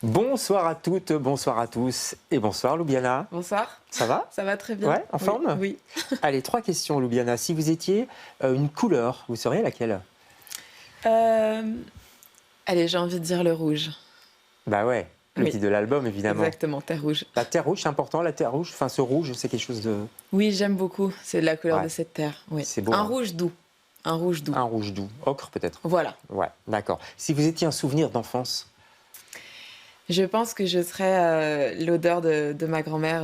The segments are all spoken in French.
Bonsoir à toutes, bonsoir à tous et bonsoir Loubiana. Bonsoir. Ça va? Ça va très bien. Ouais, en forme? Oui. Allez, 3 questions Loubiana. Si vous étiez une couleur, vous seriez laquelle? Allez, j'ai envie de dire le rouge. Bah ouais, le Oui. titre de l'album évidemment. Exactement, terre rouge. La terre rouge, c'est important, la terre rouge. Enfin, ce rouge, c'est quelque chose de... Oui, j'aime beaucoup. C'est la couleur Ouais. de cette terre. Oui. C'est beau, Un hein. rouge doux. Un rouge doux. Un rouge doux. Ocre peut-être? Voilà. Ouais, d'accord. Si vous étiez un souvenir d'enfance? Je pense que je serais l'odeur de ma grand-mère,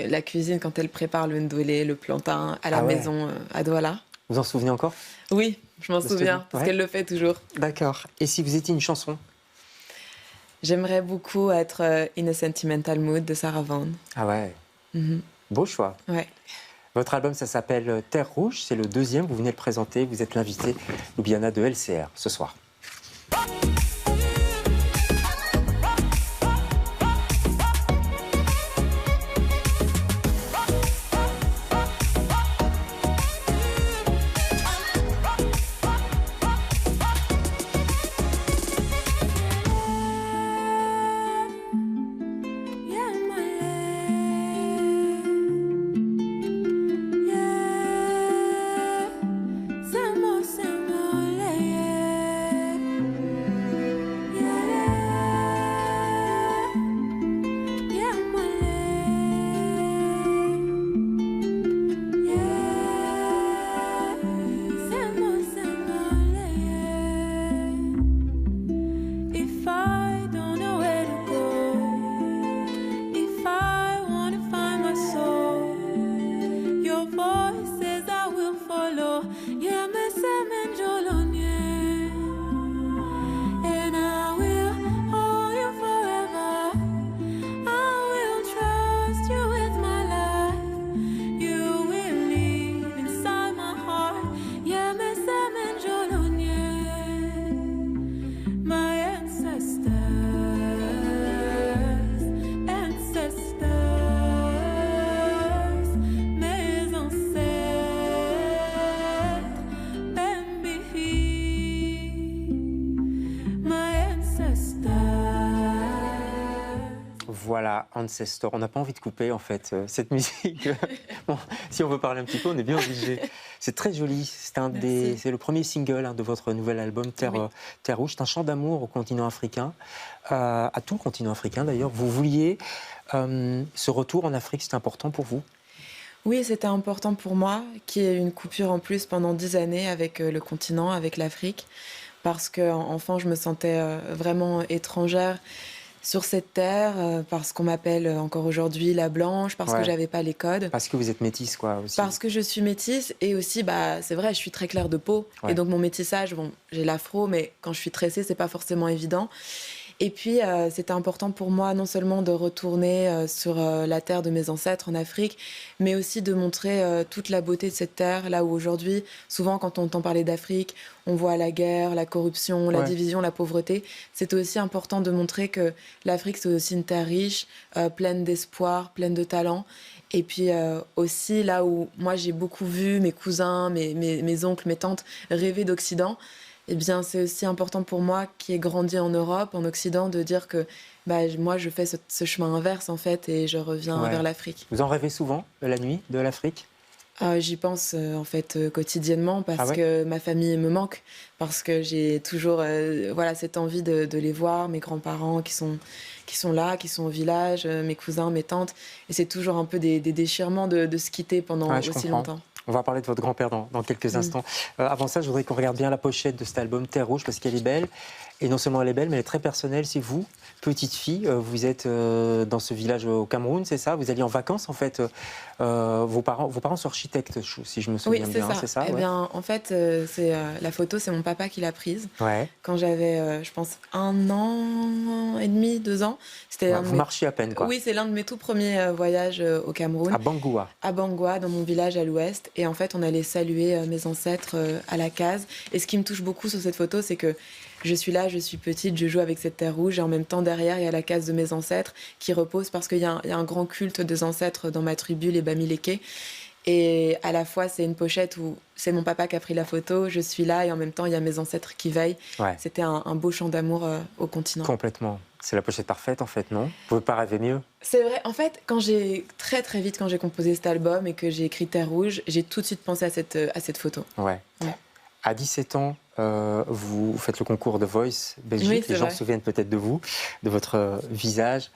la cuisine quand elle prépare le ndolé, le plantain à la Ah ouais. maison à Douala. Vous en souvenez encore? Oui, je m'en De souviens, ce- parce ouais. qu'elle le fait toujours. D'accord. Et si vous étiez une chanson? J'aimerais beaucoup être In a Sentimental Mood de Sarah Vaughan. Ah ouais, Mhm. beau choix. Ouais. Votre album, ça s'appelle Terre Rouge, c'est le 2e, vous venez de le présenter, vous êtes l'invité Loubiana de LCR ce soir. If I don't know where to go, if I want to find my soul, your voice says I will follow. Yeah, me say me jolonye, and I will hold you forever. I will trust you with my life. You will live inside my heart. Yeah, me say me jolonye. My ancestors, mes ancêtres, Bambi, my ancestors. Voilà, Ancestor. On n'a pas envie de couper en fait cette musique. Bon, si on veut parler un petit peu, on est bien obligé. C'est très joli. C'est le premier single de votre nouvel album Terre, Oui. Terre Rouge. C'est un chant d'amour au continent africain, à tout le continent africain d'ailleurs. Vous vouliez ce retour en Afrique, c'est important pour vous? Oui, c'était important pour moi qu'il y ait une coupure en plus pendant 10 années avec le continent, avec l'Afrique, parce qu'enfant, je me sentais vraiment étrangère sur cette terre, parce qu'on m'appelle encore aujourd'hui la blanche, parce Ouais. que j'avais pas les codes, Parce que vous êtes métisse, quoi, aussi. parce que je suis métisse, et aussi, bah, c'est vrai, je suis très claire de peau, Ouais. et donc mon métissage, bon, j'ai l'afro, mais quand je suis tressée, c'est pas forcément évident. Et puis, c'était important pour moi non seulement de retourner sur la terre de mes ancêtres en Afrique, mais aussi de montrer toute la beauté de cette terre, là où aujourd'hui, souvent quand on entend parler d'Afrique, on voit la guerre, la corruption, la Ouais. division, la pauvreté. C'était aussi important de montrer que l'Afrique, c'est aussi une terre riche, pleine d'espoir, pleine de talent. Et puis aussi, là où moi j'ai beaucoup vu mes cousins, mes oncles, mes tantes rêver d'Occident, eh bien, c'est aussi important pour moi, qui ai grandi en Europe, en Occident, de dire que bah, moi, je fais ce chemin inverse, en fait, et je reviens Ouais. vers l'Afrique. Vous en rêvez souvent, la nuit, de l'Afrique? J'y pense, en fait, quotidiennement, parce Ah ouais? que ma famille me manque, parce que j'ai toujours voilà, cette envie de les voir, mes grands-parents qui sont là, qui sont au village, mes cousins, mes tantes, et c'est toujours un peu des déchirements de se quitter pendant Ouais, je aussi comprends. longtemps. On va parler de votre grand-père dans quelques instants. Avant ça, je voudrais qu'on regarde bien la pochette de cet album Terre Rouge, parce qu'elle est belle. Et non seulement elle est belle, mais elle est très personnelle. C'est vous, petite fille, vous êtes dans ce village au Cameroun, c'est ça? Vous alliez en vacances, en fait. Vos parents sont architectes, si je me Oui, souviens c'est bien. ça. C'est ça, Eh ouais. bien, en fait, la photo, c'est mon papa qui l'a prise. Ouais. Quand j'avais, je pense, 1 an et demi, 2 ans. C'était Ouais, l'un de vous mes... marchiez à peine, quoi. Oui, c'est l'un de mes tout premiers voyages au Cameroun, À Bangoua. à Bangoua, dans mon village à l'ouest. Et en fait, on allait saluer mes ancêtres à la case. Et ce qui me touche beaucoup sur cette photo, c'est que je suis là, je suis petite, je joue avec cette terre rouge. Et en même temps, derrière, il y a la case de mes ancêtres qui repose parce qu'il y a un grand culte des ancêtres dans ma tribu, les Bamileke. Et à la fois, c'est une pochette où c'est mon papa qui a pris la photo, je suis là, et en même temps, il y a mes ancêtres qui veillent. Ouais. C'était un beau chant d'amour au continent. Complètement. C'est la pochette parfaite, en fait, non? Vous pouvez pas rêver mieux? C'est vrai, en fait, très vite, quand j'ai composé cet album et que j'ai écrit Terre Rouge, j'ai tout de suite pensé à cette photo. Ouais. Ouais. À 17 ans, vous faites le concours de Voice Belgique. Oui, c'est Les gens vrai. se souviennent peut-être de vous, de votre visage.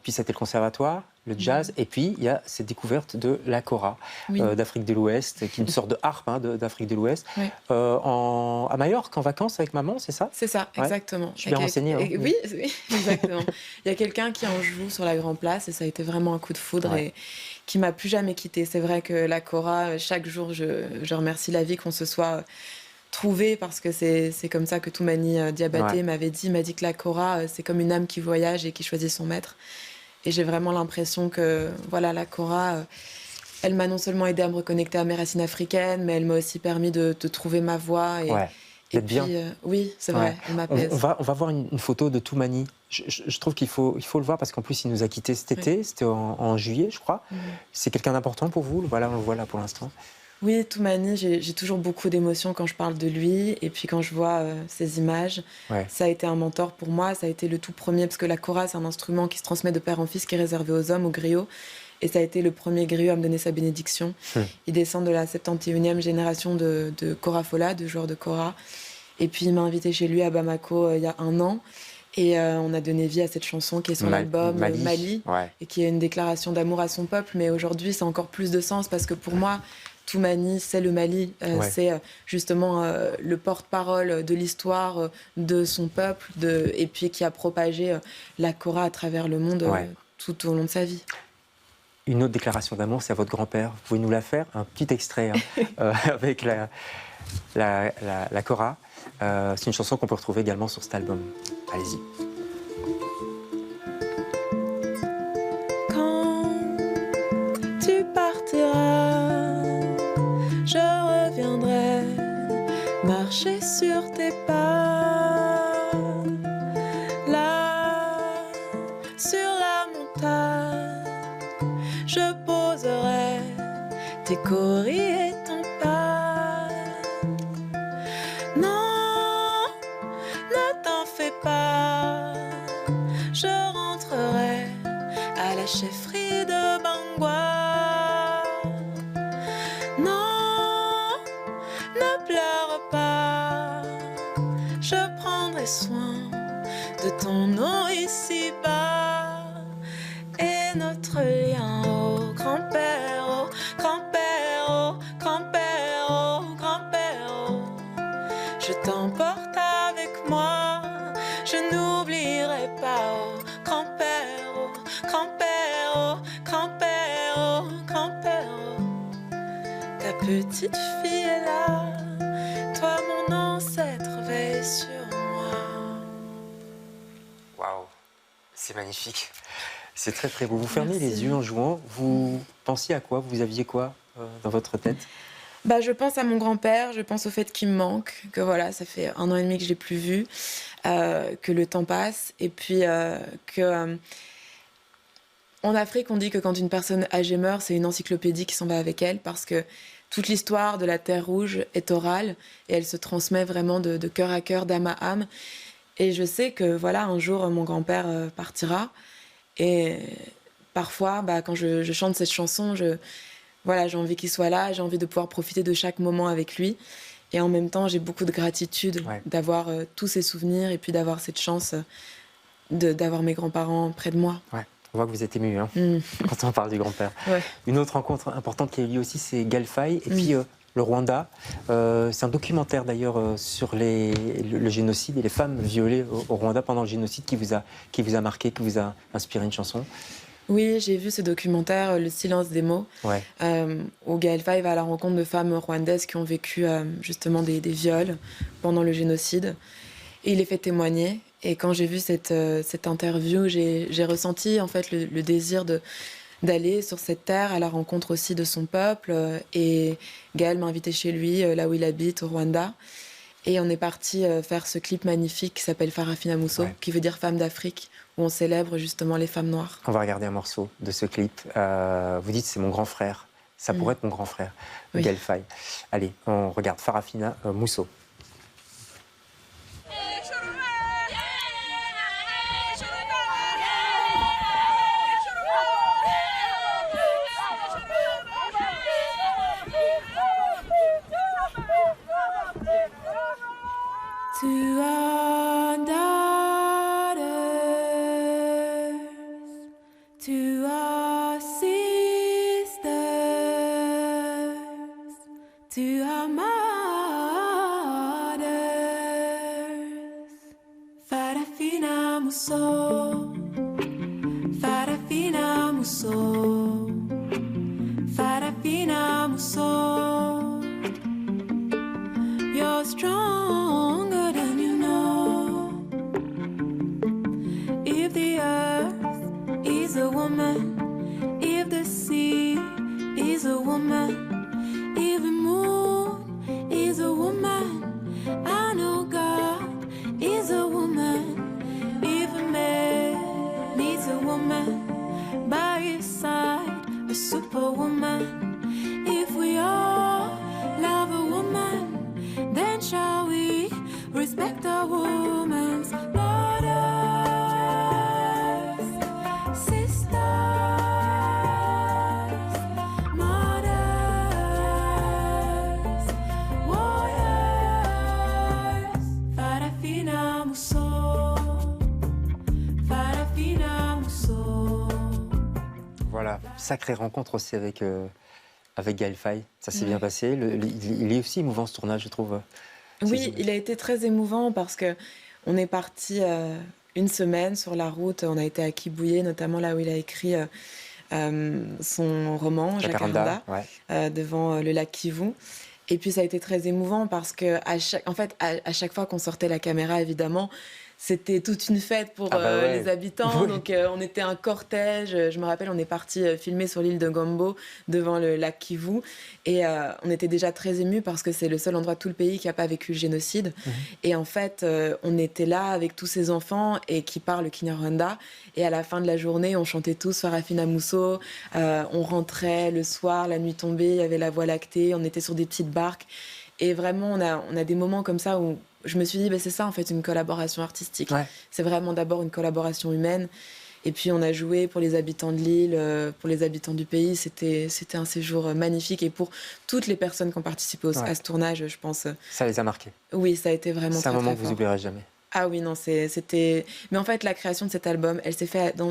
Puis c'était le conservatoire, le jazz. Et puis il y a cette découverte de la kora Oui. d'Afrique de l'Ouest, qui est une sorte de harpe d'Afrique de l'Ouest. Oui. À Majorque, en vacances avec maman, c'est ça? C'est ça, Ouais. exactement. Je suis bien renseignée. Hein. Oui, oui, exactement. Il y a quelqu'un qui en joue sur la Grand Place et ça a été vraiment un coup de foudre et qui m'a plus jamais quittée. C'est vrai que la kora, chaque jour, je remercie la vie qu'on se soit trouvé parce que c'est comme ça que Toumani Diabaté m'a dit que la kora, c'est comme une âme qui voyage et qui choisit son maître. Et j'ai vraiment l'impression que voilà, la kora, elle m'a non seulement aidé à me reconnecter à mes racines africaines, mais elle m'a aussi permis de trouver ma voix. Et, d'être bien. Oui, c'est vrai, elle m'apaise. On va voir une photo de Toumani. Je trouve qu'il faut le voir parce qu'en plus, il nous a quittés cet été. C'était en juillet, je crois. C'est quelqu'un d'important pour vous? Voilà, on le voit là pour l'instant. Oui, Toumani, j'ai toujours beaucoup d'émotions quand je parle de lui. Et puis quand je vois ces images, ça a été un mentor pour moi. Ça a été le tout premier, parce que la kora, c'est un instrument qui se transmet de père en fils, qui est réservé aux hommes, au griot. Et ça a été le premier griot à me donner sa bénédiction. Il descend de la 71e génération de korafola, de joueurs de kora. Et puis il m'a invité chez lui à Bamako il y a 1 an. Et on a donné vie à cette chanson qui est son album Mali, et qui est une déclaration d'amour à son peuple. Mais aujourd'hui, ça a encore plus de sens parce que pour moi, Toumani, c'est le Mali. C'est justement le porte-parole de l'histoire de son peuple et puis qui a propagé la kora à travers le monde tout au long de sa vie. Une autre déclaration d'amour, c'est à votre grand-père. Vous pouvez nous la faire? Un petit extrait avec la kora. C'est une chanson qu'on peut retrouver également sur cet album. Allez-y. Quand tu partiras, je reviendrai marcher sur tes pas. Là, sur la montagne, je poserai tes coris et ton pas. Non, ne t'en fais pas, je rentrerai à la chefferie de Bangwa. Non, ne pleure pas, je prendrai soin de ton nom ici-bas. Et notre lien au grand-père, au grand-père, au grand-père, au grand-père, oh. Je t'emporte avec moi, je n'oublierai pas, oh grand-père, oh grand-père, oh grand-père, oh grand-père, oh. Ta petite fille est là, toi mon ancêtre veille sur moi. Waouh, c'est magnifique. C'est très très beau. Vous fermez les yeux en jouant. Vous pensiez à quoi? Vous aviez quoi dans votre tête? Je pense à mon grand-père, je pense au fait qu'il me manque, que voilà, ça fait 1 an et demi que je l'ai plus vu, que le temps passe, et puis en Afrique, on dit que quand une personne âgée meurt, c'est une encyclopédie qui s'en va avec elle, parce que toute l'histoire de la Terre Rouge est orale, et elle se transmet vraiment de cœur à cœur, d'âme à âme. Et je sais que voilà, un jour, mon grand-père partira, et parfois, quand je chante cette chanson, j'ai envie qu'il soit là, j'ai envie de pouvoir profiter de chaque moment avec lui. Et en même temps, j'ai beaucoup de gratitude d'avoir tous ces souvenirs et puis d'avoir cette chance d'avoir mes grands-parents près de moi. Ouais. On voit que vous êtes ému quand on parle du grand-père. Une autre rencontre importante qui a eu lieu aussi, c'est Gaël Faye et puis le Rwanda. C'est un documentaire d'ailleurs sur le génocide et les femmes violées au Rwanda pendant le génocide qui vous a marqué, qui vous a inspiré une chanson. Oui, j'ai vu ce documentaire, Le silence des mots, où Gaël Faye va à la rencontre de femmes rwandaises qui ont vécu justement des viols pendant le génocide. Et il les fait témoigner. Et quand j'ai vu cette interview, j'ai ressenti en fait le désir d'aller sur cette terre à la rencontre aussi de son peuple. Et Gaël m'a invité chez lui, là où il habite, au Rwanda. Et on est parti faire ce clip magnifique qui s'appelle Farafina Mousso, qui veut dire femme d'Afrique, où on célèbre justement les femmes noires. On va regarder un morceau de ce clip. Vous dites c'est mon grand frère. Ça pourrait être mon grand frère, Gaël Faye. Allez, on regarde Farafina Mousso. To our sisters, to our mothers, Farafina Muso, Farafina Muso, Farafina Muso. You're stronger than you know. If the earth is a woman, if the sea is a woman, if the moon is a woman, I know God is a woman. If a man needs a woman by his side, a superwoman. If we all love a woman, then shall we respect a woman's Voilà, sacrée rencontre aussi avec Gaël Faye. Ça s'est bien passé. Il est aussi émouvant ce tournage, je trouve. Oui, il a été très émouvant parce que on est parti une semaine sur la route. On a été à Kibouye, notamment là où il a écrit son roman Jacaranda, devant le lac Kivu. Et puis ça a été très émouvant parce que à chaque fois qu'on sortait la caméra, évidemment, c'était toute une fête pour les habitants. Oui. Donc on était un cortège. Je me rappelle, on est parti filmer sur l'île de Gombo devant le lac Kivu. Et on était déjà très émus parce que c'est le seul endroit de tout le pays qui n'a pas vécu le génocide. Et en fait, on était là avec tous ces enfants et qui parlent le Kinyarwanda. Et à la fin de la journée, on chantait tous Farafina Muso. On rentrait le soir, la nuit tombée, il y avait la Voie lactée. On était sur des petites barques. Et vraiment, on a des moments comme ça où je me suis dit, c'est ça en fait une collaboration artistique. Ouais. C'est vraiment d'abord une collaboration humaine. Et puis on a joué pour les habitants de l'île, pour les habitants du pays. C'était un séjour magnifique. Et pour toutes les personnes qui ont participé à ce tournage, je pense... Ça les a marqués. Oui, ça a été vraiment très, très fort. C'est un moment que vous n'oublierez jamais. Ah oui, non, c'était... Mais en fait, la création de cet album, elle s'est faite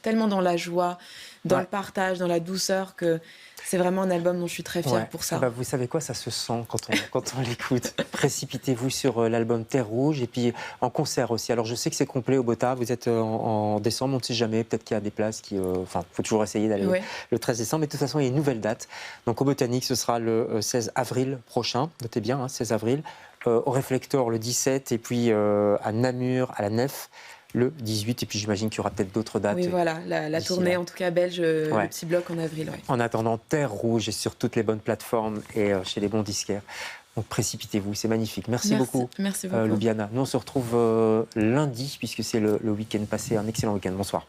tellement dans la joie, dans le partage, dans la douceur, que c'est vraiment un album dont je suis très fière pour ça. Vous savez quoi, ça se sent quand on l'écoute. Précipitez-vous sur l'album Terre Rouge et puis en concert aussi. Alors je sais que c'est complet au Bota, vous êtes en décembre, on ne sait jamais, peut-être qu'il y a des places qui... Enfin, il faut toujours essayer d'aller le 13 décembre, mais de toute façon, il y a une nouvelle date. Donc au Botanique, ce sera le 16 avril prochain, notez bien, 16 avril. Au Réflecteur le 17 et puis à Namur, à la Nef, le 18. Et puis j'imagine qu'il y aura peut-être d'autres dates. Oui, voilà, la tournée en tout cas belge, le petit bloc en avril. Ouais. En attendant, Terre Rouge est sur toutes les bonnes plateformes et chez les bons disquaires. Donc précipitez-vous, c'est magnifique. Merci beaucoup, Loubiana. Nous on se retrouve lundi puisque c'est le week-end passé. Un excellent week-end. Bonsoir.